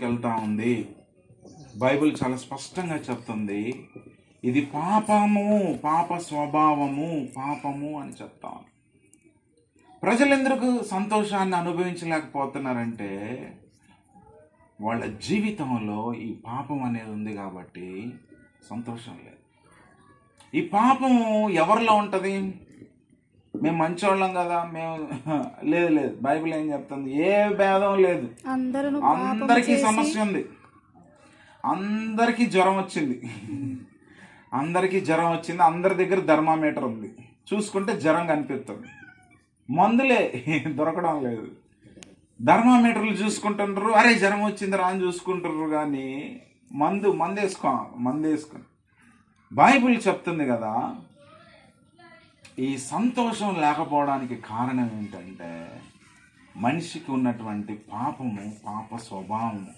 తీసుకెళ్తా ఉంది. బైబిల్ చాలా స్పష్టంగా చెప్తుంది, ఇది పాపము, పాప స్వభావము, పాపము అని చెప్తా ఉంది. ప్రజలెందుకు సంతోషాన్ని అనుభవించలేకపోతున్నారంటే వాళ్ళ జీవితంలో ఈ పాపం అనేది ఉంది కాబట్టి సంతోషం లేదు. ఈ పాపం ఎవరిలో ఉంటుంది? మేము మంచోళ్ళం కదా, మేము లేదు లేదు, బైబిల్ ఏం చెప్తుంది? ఏ భేదం లేదు, అందరికీ సమస్య ఉంది, అందరికీ జ్వరం వచ్చింది, అందరి దగ్గర థర్మామీటర్ ఉంది, చూసుకుంటే జ్వరం కనిపిస్తుంది, మందులే దొరకడం లేదు. థర్మామీటర్లు చూసుకుంటున్నారు, అరే జ్వరం వచ్చిందిరా అని చూసుకుంటారు, కానీ మందు వేసుకొని. బైబిల్ చెప్తుంది కదా, ఈ సంతోషం లేకపోవడానికి కారణం ఏంటంటే మనిషికి ఉన్నటువంటి పాపము, పాప స్వభావము.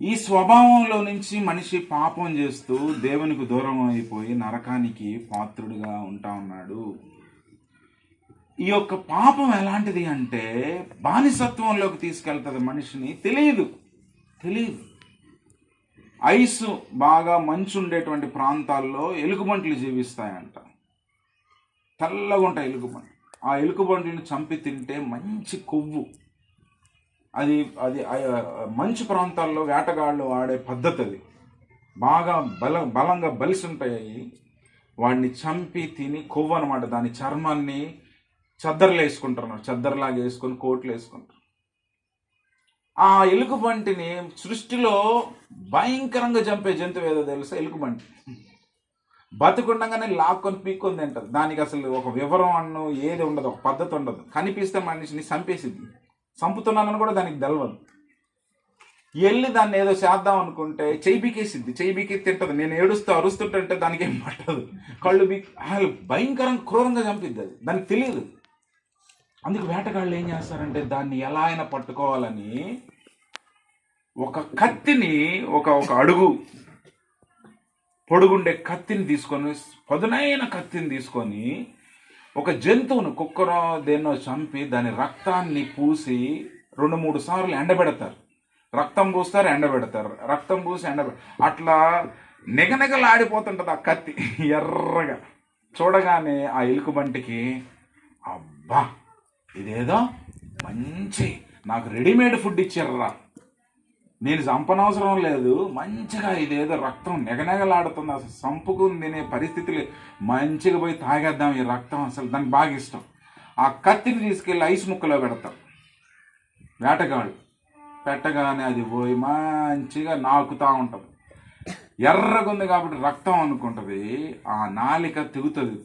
ఈ స్వభావంలో నుంచి మనిషి పాపం చేస్తూ దేవునికి దూరం అయిపోయి నరకానికి పాత్రుడిగా ఉంటా ఉన్నాడు. ఈ యొక్క పాపం ఎలాంటిది అంటే బానిసత్వంలోకి తీసుకెళ్తుంది మనిషిని. తెలియదు. ఐసు బాగా మంచు ఉండేటువంటి ప్రాంతాల్లో ఎలుగుబంట్లు జీవిస్తాయంట. తెల్లగా ఉంటాయి ఎలుగుబంట్లు. ఆ ఎలుగుబంట్లను చంపి తింటే మంచి కొవ్వు. అది మంచు ప్రాంతాల్లో వేటగాళ్ళు వాడే పద్ధతి. అది బాగా బలంగా బలిసి ఉంటాయి. వాడిని చంపి తిని కొవ్వు అనమాట. దాని చర్మాన్ని చద్దర్లు వేసుకుంటారు, చద్దర్లాగా వేసుకొని కోట్లు వేసుకుంటారు. ఆ ఎలుగుబంటిని సృష్టిలో భయంకరంగా చంపే జంతువు ఏదో తెలుసా? ఎలుగుబంటి. బతుకుండగానే లాక్కొని పీక్కొని తింటది. దానికి అసలు ఒక వివరం అన్ను ఏది ఉండదు, ఒక పద్ధతి ఉండదు. కనిపిస్తే మనిషిని చంపేసిద్ది. చంపుతున్నానని కూడా దానికి తెలవదు. వెళ్ళి దాన్ని ఏదో చేద్దాం అనుకుంటే చెయ్యి బీకేసిద్ది, చెయ్యి బీకి తింటది. నేను ఏడుస్తూ అరుస్తుంటే దానికి ఏం పట్టదు. కళ్ళు బీకి భయంకరంగా క్రూరంగా చంపిద్ది. అది దానికి తెలియదు. అందుకు వేటగాళ్ళు ఏం చేస్తారంటే దాన్ని ఎలా అయినా పట్టుకోవాలని ఒక కత్తిని, ఒక అడుగు పొడుగుండే కత్తిని తీసుకొని, పదునైన కత్తిని తీసుకొని ఒక జంతువును, కుక్కరో దేన్నో చంపి దాని రక్తాన్ని పూసి 2-3 సార్లు ఎండబెడతారు. రక్తం పూస్తారు, ఎండబెడతారు, రక్తం పూసి అట్లా నిగనిగలాడిపోతుంటుంది ఆ కత్తి ఎర్రగా. చూడగానే ఆ ఎలుకబంటికి అబ్బా ఇదేదో మంచి, నాకు రెడీమేడ్ ఫుడ్ ఇచ్చారా, నేను చంపనవసరం లేదు, మంచిగా ఇదేదో రక్తం నెగనెగలాడుతుంది, అసలు చంపుకుని తినే పరిస్థితులు, మంచిగా పోయి తాగేద్దాం ఈ రక్తం, అసలు దానికి బాగా ఇష్టం. ఆ కత్తిని తీసుకెళ్ళి ఐస్ ముక్కలో పెడతాం వేటగాళ్ళు. పెట్టగానే అది పోయి మంచిగా నాకుతూ ఉంటుంది. ఎర్రగుంది కాబట్టి రక్తం అనుకుంటుంది. ఆ నాలిక తెగుతుంది.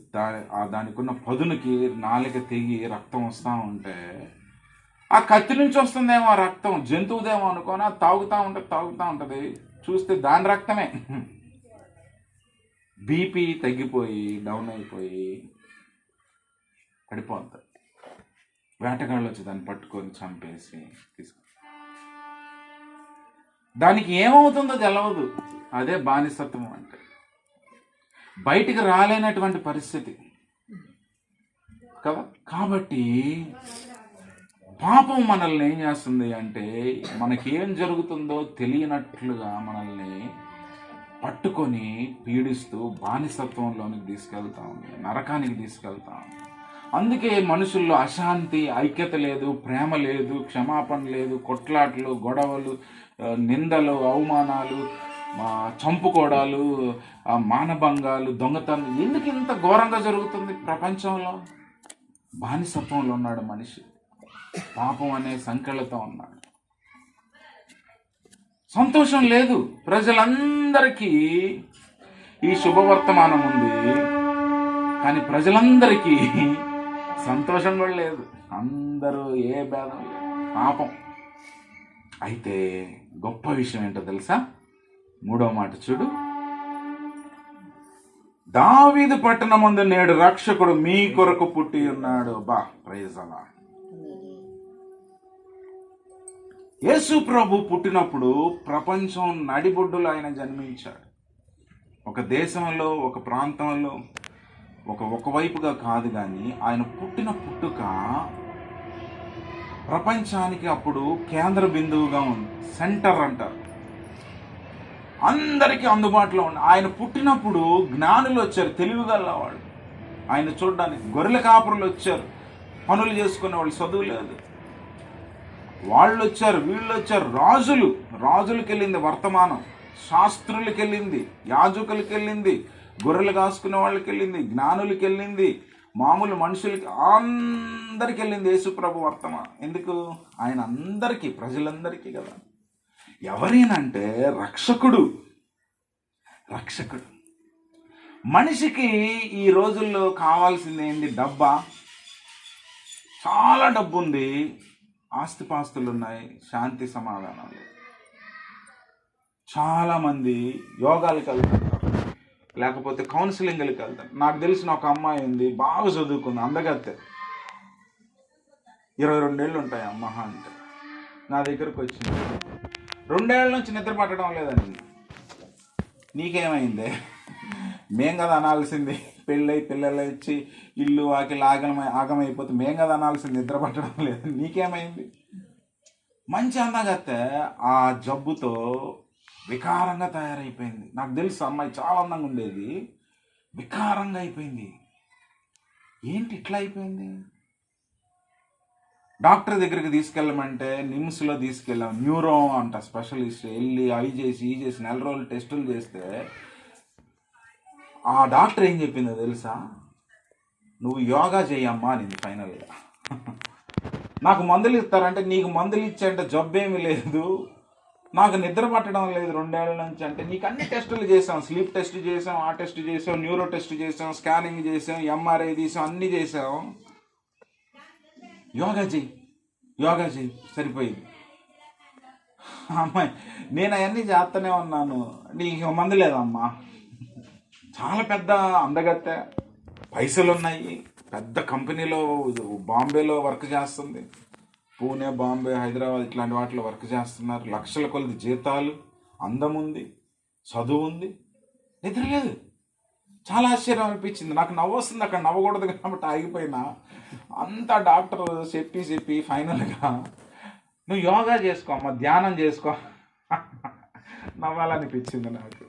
దానికి ఉన్న పదునికి నాలిక తెగి రక్తం వస్తూ ఉంటే ఆ కత్తి నుంచి వస్తుందేమో ఆ రక్తం, జంతువుదేమో అనుకోని అది తాగుతూ ఉంటుంది. చూస్తే దాని రక్తమే. బీపీ తగ్గిపోయి డౌన్ అయిపోయి పడిపోతుంది. వేటగాళ్ళు వచ్చి దాన్ని పట్టుకొని చంపేసి తీసుకు. దానికి ఏమవుతుందో తెలవదు. అదే బానిసత్వం అంటే. బయటికి రాలేనటువంటి పరిస్థితి కదా. కాబట్టి పాపం మనల్ని ఏం చేస్తుంది అంటే మనకేం జరుగుతుందో తెలియనట్లుగా మనల్ని పట్టుకొని పీడిస్తూ బానిసత్వంలోనికి తీసుకెళ్తా ఉంది, నరకానికి తీసుకెళ్తా ఉంది. అందుకే మనుషుల్లో అశాంతి, ఐక్యత లేదు, ప్రేమ లేదు, క్షమాపణ లేదు, కొట్లాట్లు, గొడవలు, నిందలు, అవమానాలు, చంపుకోవడాలు, మానభంగాలు, దొంగతనం. ఎందుకు ఇంత ఘోరంగా జరుగుతుంది ప్రపంచంలో? బానిసత్వంలో ఉన్నాడు మనిషి. పాపం అనే సంకెళ్ళతో ఉన్నాడు. సంతోషం లేదు. ప్రజలందరికీ ఈ శుభవర్తమానం ఉంది, కానీ ప్రజలందరికీ సంతోషం కూడా లేదు. అందరూ ఏ భేదం లేదు, పాపం. అయితే గొప్ప విషయం ఏంటో తెలుసా? 3వ మాట చూడు. దావీదు పట్టణమందు నేడు రక్షకుడు మీ కొరకు పుట్టి ఉన్నాడు. ప్రైజ్ అలా. యేసు ప్రభు పుట్టినప్పుడు ప్రపంచం నడిబొడ్డులో ఆయన జన్మించాడు. ఒక దేశంలో, ఒక ప్రాంతంలో, ఒకవైపుగా కాదు, కానీ ఆయన పుట్టిన పుట్టుక ప్రపంచానికి అప్పుడు కేంద్ర బిందువుగా ఉంది, సెంటర్ అంటారు. అందరికీ అందుబాటులో ఉంది. ఆయన పుట్టినప్పుడు జ్ఞానులు వచ్చారు, తెలివిగల వాళ్ళు ఆయన చూడడానికి. గొర్రెల కాపురులు వచ్చారు, పనులు చేసుకునే వాళ్ళు, చదువు లేదు, వాళ్ళు వచ్చారు, వీళ్ళు వచ్చారు. రాజులకి వెళ్ళింది వర్తమానం, శాస్త్రులకి వెళ్ళింది, యాజకులకి వెళ్ళింది, గొర్రెలు కాసుకునే వాళ్ళకి వెళ్ళింది, జ్ఞానులకి వెళ్ళింది, మామూలు మనుషులకి, అందరికి వెళ్ళింది యేసుప్రభు వర్తమానం. ఎందుకు? ఆయన అందరికీ, ప్రజలందరికీ కదా. ఎవరేనంటే రక్షకుడు. మనిషికి ఈ రోజుల్లో కావాల్సింది ఏంటి? డబ్బా. చాలా డబ్బు ఉంది, ఆస్తిపాస్తులు ఉన్నాయి, శాంతి సమాధానాలు. చాలామంది యోగాలకు వెళ్తుంటారు, లేకపోతే కౌన్సిలింగ్లకు వెళ్తారు. నాకు తెలిసిన ఒక అమ్మాయి ఉంది, బాగా చదువుకుంది, అందగత్తె, 22 ఏళ్ళు ఉంటాయి అమ్మ అంటే. నా దగ్గరకు వచ్చింది, 2 ఏళ్ళ నుంచి నిద్ర పట్టడం లేదని. నీకేమైందే? మేం కదా అనాల్సింది, పెళ్ళై పిల్లలు వచ్చి ఇల్లు వాకిలు ఆగమైపోతే మేం కదా అనాల్సింది, నిద్ర పట్టడం లేదు. నీకేమైంది? మంచి అందగత్తె ఆ జబ్బుతో వికారంగా తయారైపోయింది. నాకు తెలుసు, అమ్మాయి చాలా అందంగా ఉండేది, వికారంగా అయిపోయింది. ఏంటి ఇట్లా అయిపోయింది? డాక్టర్ దగ్గరికి తీసుకెళ్ళమంటే నిమ్స్లో తీసుకెళ్ళాం, న్యూరో అంట స్పెషలిస్ట్. వెళ్ళి అవి చేసి ఈ చేసి 4 రోజులు టెస్టులు చేస్తే ఆ డాక్టర్ ఏం చెప్పిందో తెలుసా? నువ్వు యోగా చేయమ్మా అనింది ఫైనల్గా. నాకు మందులు ఇస్తారంటే, నీకు మందులు ఇచ్చేంటే జబ్బేమీ లేదు, నాకు నిద్ర పట్టడం లేదు 2 ఏళ్ళ నుంచి అంటే. నీకు అన్ని టెస్టులు చేసాం, స్లీప్ టెస్ట్ చేసాం, ఆ టెస్ట్ చేసాం, న్యూరో టెస్ట్ చేసాం, స్కానింగ్ చేసాం, ఎంఆర్ఐ తీసాం, అన్నీ చేసాం. యోగా చెయ్యి సరిపోయింది. అమ్మాయి, నేను అవన్నీ చేస్తూనే ఉన్నాను, నీకు మందు లేదమ్మా. చాలా పెద్ద అందగత్తె, పైసలు ఉన్నాయి, పెద్ద కంపెనీలో బాంబేలో వర్క్ చేస్తుంది, పూణే, బాంబే, హైదరాబాద్ ఇట్లాంటి వాటిలో వర్క్ చేస్తున్నారు, లక్షల కొలది జీతాలు, అందం ఉంది, చదువు ఉంది, నిద్ర లేదు. చాలా ఆశ్చర్యం అనిపించింది. నాకు నవ్వు వస్తుంది, అక్కడ నవ్వకూడదు కాబట్టి ఆగిపోయినా. అంతా డాక్టర్ చెప్పి ఫైనల్గా నువ్వు యోగా చేసుకో అమ్మ, ధ్యానం చేసుకో, నవ్వాలనిపించింది నాకు.